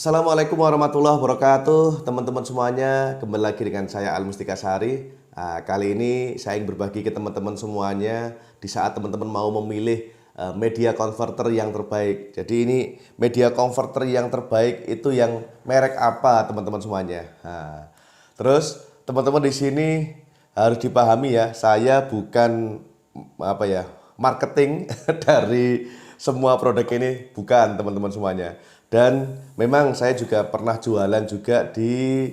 Assalamualaikum warahmatullahi wabarakatuh, teman-teman semuanya. Kembali lagi dengan saya Al Mustika Sari. Kali ini saya ingin berbagi ke teman-teman semuanya di saat teman-teman mau memilih media converter yang terbaik. Jadi ini media converter yang terbaik itu yang merek apa, teman-teman semuanya. Terus teman-teman di sini harus dipahami ya, saya bukan marketing dari semua produk ini, bukan teman-teman semuanya. Dan memang saya juga pernah jualan juga di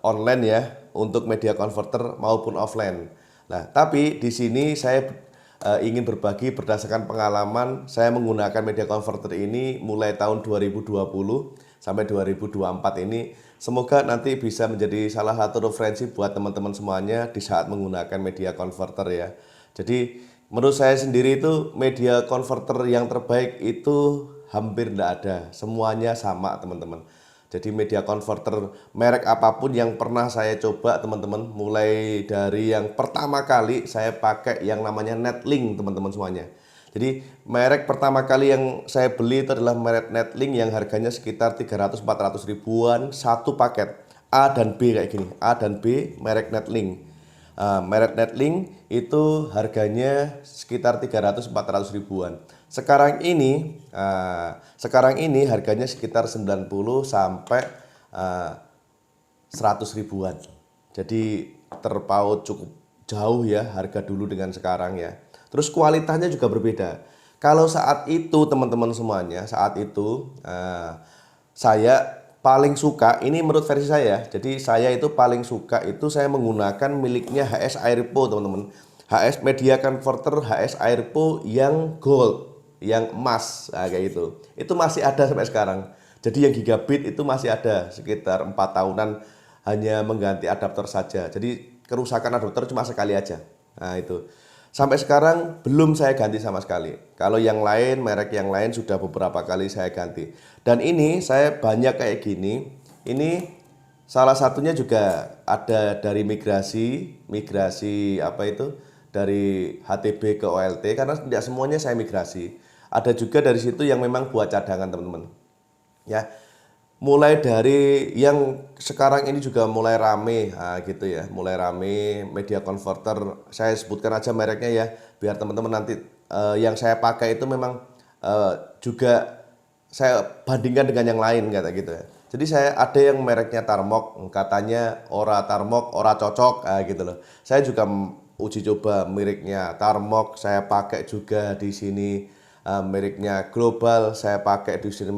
online ya untuk media converter maupun offline. Nah, tapi di sini saya ingin berbagi berdasarkan pengalaman saya menggunakan media converter ini mulai tahun 2020 sampai 2024 ini. Semoga nanti bisa menjadi salah satu referensi buat teman-teman semuanya di saat menggunakan media converter ya. Jadi menurut saya sendiri itu media converter yang terbaik itu hampir tidak ada, semuanya sama teman-teman. Jadi media converter merek apapun yang pernah saya coba teman-teman, mulai dari yang pertama kali saya pakai yang namanya Netlink teman-teman semuanya. Jadi merek pertama kali yang saya beli itu adalah merek Netlink yang harganya sekitar 300-400 ribuan satu paket. A dan B kayak gini, A dan B merek Netlink. Merek Netlink itu harganya sekitar 300-400 ribuan. Sekarang ini harganya sekitar 90 sampai 100 ribuan. Jadi terpaut cukup jauh ya harga dulu dengan sekarang ya. Terus kualitasnya juga berbeda. Kalau saat itu teman-teman semuanya, saat itu saya paling suka, ini menurut versi saya. Jadi saya itu paling suka itu saya menggunakan miliknya HS Airpo teman-teman. HS Media Converter HS Airpo yang gold, yang emas, kayak gitu. Itu masih ada sampai sekarang. Jadi yang gigabit itu masih ada sekitar 4 tahunan, hanya mengganti adaptor saja. Jadi kerusakan adaptor cuma sekali aja. Nah itu. Sampai sekarang belum saya ganti sama sekali. Kalau yang lain, merek yang lain sudah beberapa kali saya ganti. Dan ini saya banyak kayak gini. Ini salah satunya juga ada dari migrasi apa itu? Dari HTB ke OLT, karena tidak semuanya saya migrasi. Ada juga dari situ yang memang buat cadangan teman-teman. Ya, mulai dari yang sekarang ini juga mulai rame, gitu ya, mulai rame media converter. Saya sebutkan aja mereknya ya, biar teman-teman nanti yang saya pakai itu memang juga saya bandingkan dengan yang lain kata gitu ya. Jadi saya ada yang mereknya Tarmok, katanya ora Tarmok, ora cocok, gitu loh. Saya juga uji coba mereknya Tarmok, saya pakai juga di sini. Mereknya Global, saya pakai di sini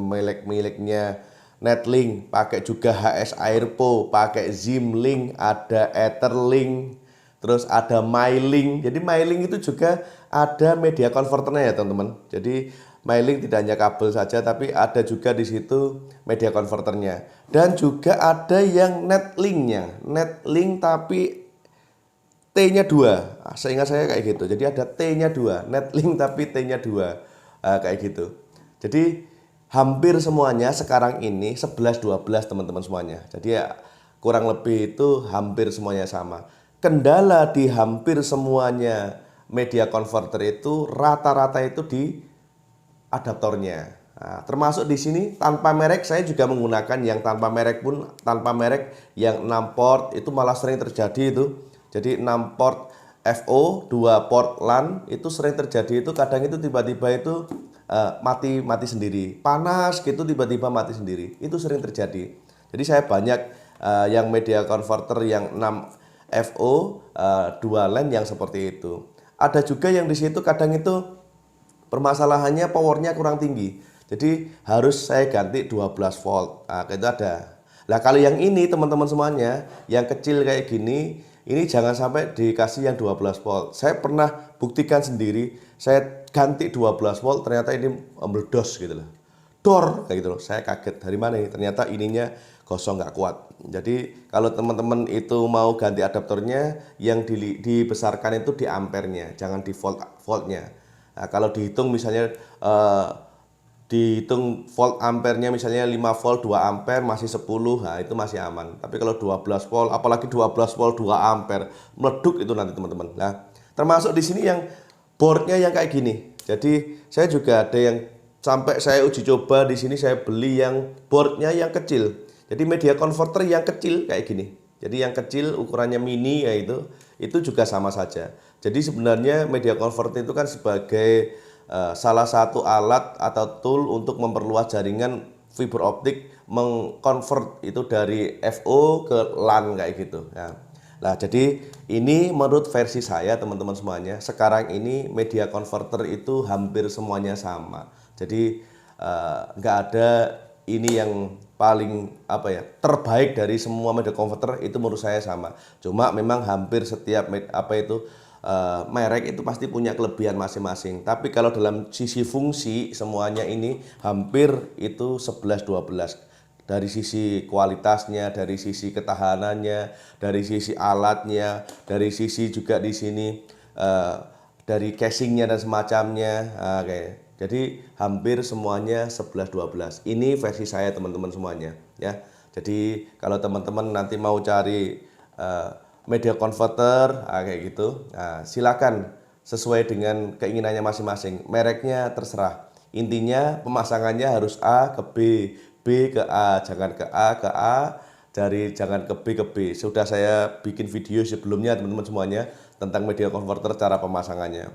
miliknya Netlink, pakai juga HS Airpo, pakai Zimlink, ada Etherlink, terus ada MyLink. Jadi MyLink itu juga ada media converternya ya teman-teman. Jadi MyLink tidak hanya kabel saja, tapi ada juga di situ media converternya. Dan juga ada yang Netlinknya, Netlink tapi T-nya 2. Seingat saya kayak gitu. Jadi ada T-nya 2, Netlink tapi T-nya 2. Kayak gitu. Jadi hampir semuanya sekarang ini 11-12 teman-teman semuanya. Jadi ya kurang lebih itu hampir semuanya sama. Kendala di hampir semuanya media converter itu rata-rata itu di adaptornya. Nah, termasuk di sini tanpa merek, saya juga menggunakan yang tanpa merek pun, tanpa merek yang 6 port itu malah sering terjadi itu. Jadi 6 port FO, 2 port LAN itu sering terjadi itu, kadang itu tiba-tiba itu mati sendiri. Panas gitu tiba-tiba mati sendiri. Itu sering terjadi. Jadi saya banyak yang media converter yang 6 FO, 2 LAN yang seperti itu. Ada juga yang di situ kadang itu permasalahannya powernya kurang tinggi. Jadi harus saya ganti 12 volt. Nah, itu ada. Nah, kalau yang ini teman-teman semuanya, yang kecil kayak gini, ini jangan sampai dikasih yang 12 volt. Saya pernah buktikan sendiri, saya ganti 12 volt, ternyata ini meledos gitu loh. Dor, kayak gitu loh. Saya kaget, dari mana ini? Ternyata ininya gosong nggak kuat. Jadi kalau teman-teman itu mau ganti adaptornya, yang dibesarkan itu di ampernya, jangan di voltnya. Nah, kalau dihitung misalnya dihitung volt ampernya misalnya 5 volt 2 ampere masih 10, nah itu masih aman. Tapi kalau 12 volt, apalagi 12 volt 2 ampere, meleduk itu nanti teman-teman. Nah, termasuk di sini yang boardnya yang kayak gini. Jadi saya juga ada yang Sampai saya uji coba di sini, saya beli yang boardnya yang kecil. Jadi media converter yang kecil kayak gini. Jadi yang kecil ukurannya mini ya itu juga sama saja. Jadi sebenarnya media converter itu kan sebagai salah satu alat atau tool untuk memperluas jaringan fiber optik, mengconvert itu dari FO ke LAN kayak gitu. Nah, jadi ini menurut versi saya teman-teman semuanya, sekarang ini media converter itu hampir semuanya sama. Jadi nggak ada ini yang paling apa ya terbaik dari semua media converter, itu menurut saya sama. Cuma memang hampir setiap merek itu pasti punya kelebihan masing-masing. Tapi kalau dalam sisi fungsi semuanya ini hampir itu 11-12. Dari sisi kualitasnya, dari sisi ketahanannya, dari sisi alatnya, dari sisi juga di sini dari casingnya dan semacamnya. Jadi hampir semuanya 11-12. Ini versi saya teman-teman semuanya ya. Jadi kalau teman-teman nanti mau cari media converter kayak gitu, silakan sesuai dengan keinginannya masing-masing. Mereknya terserah. Intinya pemasangannya harus A ke B, B ke A, jangan ke A ke A, jangan ke B ke B. Sudah saya bikin video sebelumnya teman-teman semuanya tentang media converter, cara pemasangannya.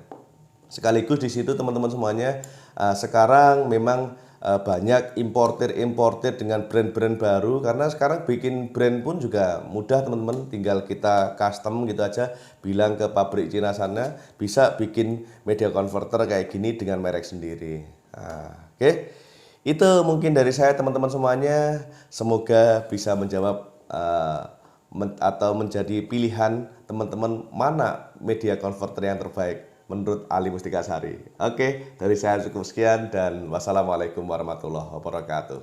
Sekaligus di situ teman-teman semuanya, sekarang memang banyak importer dengan brand-brand baru, karena sekarang bikin brand pun juga mudah teman-teman, tinggal kita custom gitu aja, bilang ke pabrik Cina sana bisa bikin media converter kayak gini dengan merek sendiri. Oke. Itu mungkin dari saya teman-teman semuanya, semoga bisa menjawab atau menjadi pilihan teman-teman mana media converter yang terbaik menurut Ali Mustikasari. Oke, dari saya cukup sekian dan wassalamualaikum warahmatullahi wabarakatuh.